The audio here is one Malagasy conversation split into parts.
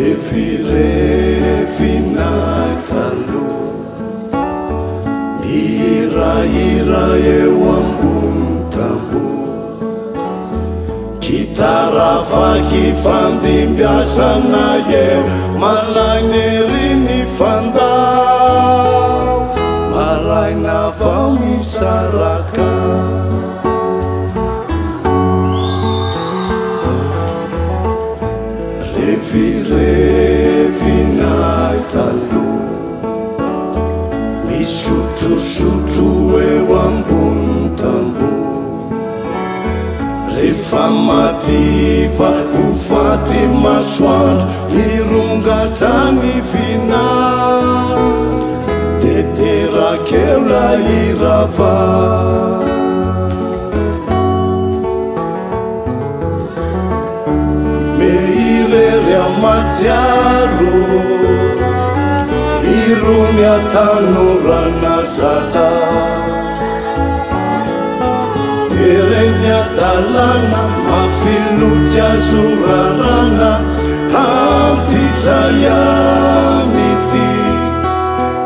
Revirevina talo ira eo ambony tambo Gitara vaky fandimbiasana eo Malagny ery ny fandao Maraina vao misaraka Revirevina talo Misotro eo ambony tambo Rehefa mativa ho faty masoandro Mirongatra ny vina Teterakeo la irava Meirery amatsiaro Irony atanorana zala Ereny adalana mafilotsy azo rarana Ampidrayanity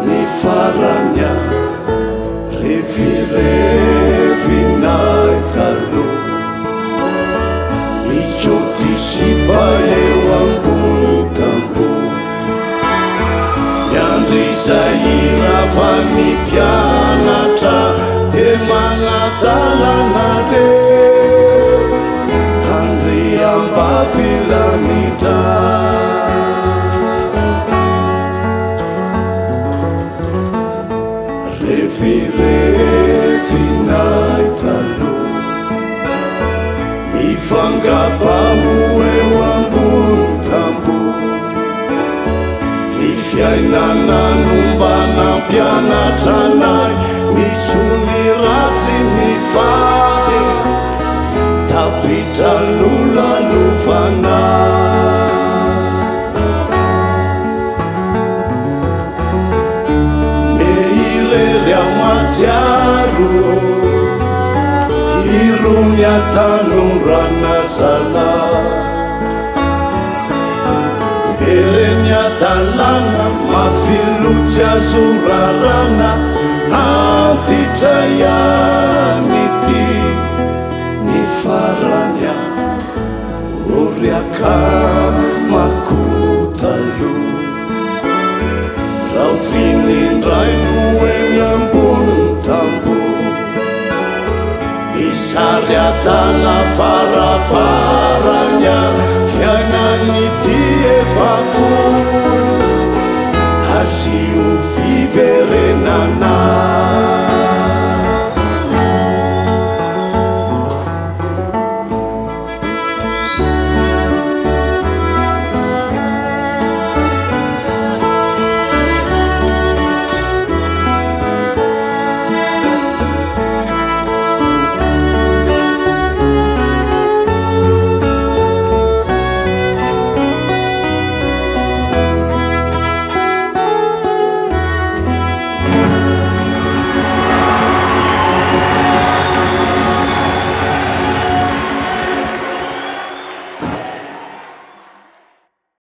ny faranya Revirevina talo Ikotisipa eo ambony tambo Miandry izay irava ny mpianatra De manadalana reo Andry ambavilanitra Revirevina talo Mifangabao eo ambony tambo Fiainana nombana mpianatra anay Misony ratsy mifady Tapitra lolalovana Meirery amatsiaro Irony atanorana zala Ereny adalana mafilotsy azo rarana Ampidrayanity ny faranya Oriaka makotalo Raha finindraino eny ambony tambo Isary adala faraparanya Fiainan'ity efa folo Asio fiverenana